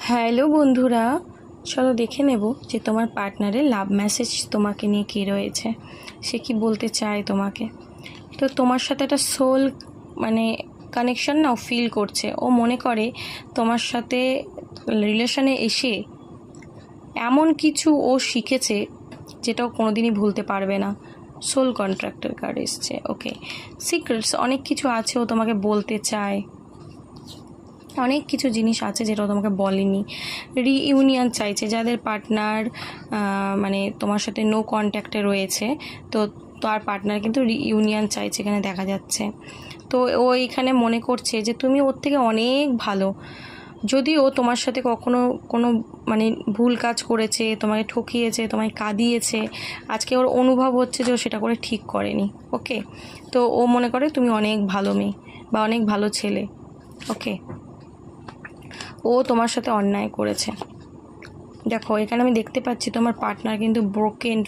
Hello বন্ধুরা, চলো দেখে নেব যে তোমার পার্টনারের লাভ মেসেজ তোমাকে নিয়ে কী রয়েছে, সে কি বলতে চায় তোমাকে। তো তোমার সাথে একটা সোল কানেকশন নাও ফিল করছে। ও মনে করে তোমার সাথে রিলেশনে এসে এমন কিছু ও শিখেছে যেটা ও কোনোদিনই ভুলতে পারবে না। সোল কন্ট্রাক্টের কার্ড এসছে। ওকে, সিক্রেটস অনেক কিছু আছে ও তোমাকে বলতে চায়, অনেক কিছু জিনিস আছে যেটা তোমাকে বলেনি। রিইউনিয়ন চাইছে, যাদের পার্টনার তোমার সাথে নো কন্ট্যাক্টে রয়েছে, তো তার পার্টনার কিন্তু রিইউনিয়ন চাইছে এখানে দেখা যাচ্ছে। তো ও এখানে মনে করছে যে তুমি ওর থেকে অনেক ভালো, যদিও তোমার সাথে কখনো কোনো ভুল কাজ করেছে, তোমাকে ঠকিয়েছে, তোমায় কাঁদিয়েছে, আজকে ওর অনুভব হচ্ছে যে ও সেটা করে ঠিক করেনি। ওকে, তো ও মনে করে তুমি অনেক ভালো মেয়ে বা অনেক ভালো ছেলে। ওকে, ও তোমার সাথে অন্যায় করেছে। দেখো এখানে আমি দেখতে পাচ্ছি তোমার পার্টনার কিন্তু ব্রোকেন,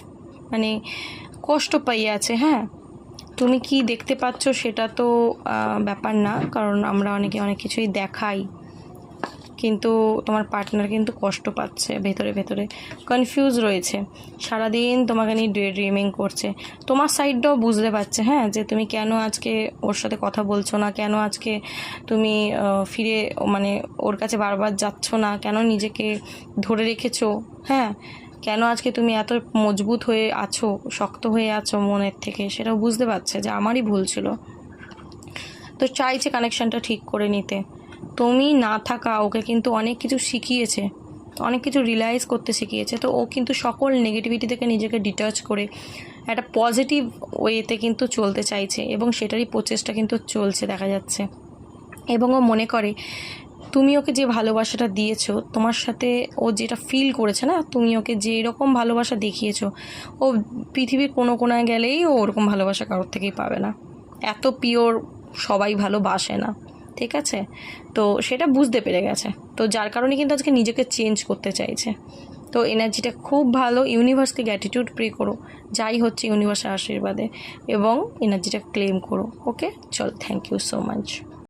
কষ্ট পাইয়ে আছে। হ্যাঁ, তুমি কি দেখতে পাচ্ছ সেটা তো ব্যাপার না, কারণ আমরা অনেকে অনেক কিছুই দেখাই, কিন্তু তোমার পার্টনার কিন্তু কষ্ট পাচ্ছে, ভেতরে ভেতরে কনফিউজ রয়েছে, সারাদিন তোমাকে নিয়ে ড্রিমিং করছে। তোমার সাইডটাও বুঝতে পারছে, হ্যাঁ, যে তুমি কেন আজকে ওর সাথে কথা বলছো না, কেন আজকে তুমি ফিরে ওর কাছে বারবার যাচ্ছ না, কেন নিজেকে ধরে রেখেছো, হ্যাঁ, কেন আজকে তুমি এত মজবুত হয়ে আছো, শক্ত হয়ে আছো মনের থেকে, সেটাও বুঝতে পারছে যে আমারই ভুল ছিল। তো চাইছে কানেকশানটা ঠিক করে নিতে। তুমি না থাকা ওকে কিন্তু অনেক কিছু শিখিয়েছে, অনেক কিছু রিয়েলাইজ করতে শিখিয়েছে। তো ও কিন্তু সকল নেগেটিভিটি থেকে নিজেকে ডিটাচ করে একটা পজিটিভ ওয়েতে কিন্তু চলতে চাইছে, এবং সেটারই প্রচেষ্টা কিন্তু চলছে দেখা যাচ্ছে। এবং ও মনে করে তুমি ওকে যে ভালোবাসাটা দিয়েছো, তোমার সাথে ও যেটা ফিল করেছে না, তুমি ওকে যে এরকম ভালোবাসা দেখিয়েছো, ও পৃথিবীর কোনো কোনায় গেলেই ও ওরকম ভালোবাসা কারোর থেকেই পাবে না। এত পিওর সবাই ভালোবাসে না, ঠিক আছে? তো সেটা বুঝতে পেরে গেছে, তো যার কারণে কিন্তু আজকে নিজেকে চেঞ্জ করতে চাইছে। তো এনার্জিটা খুব ভালো। ইউনিভার্সকে গ্র্যাটিটিউড প্রে করো, যাই হচ্ছে ইউনিভার্সের আশীর্বাদে, এবং এনার্জিটা ক্লেম করো। ওকে, চল, থ্যাংক ইউ সো মাচ।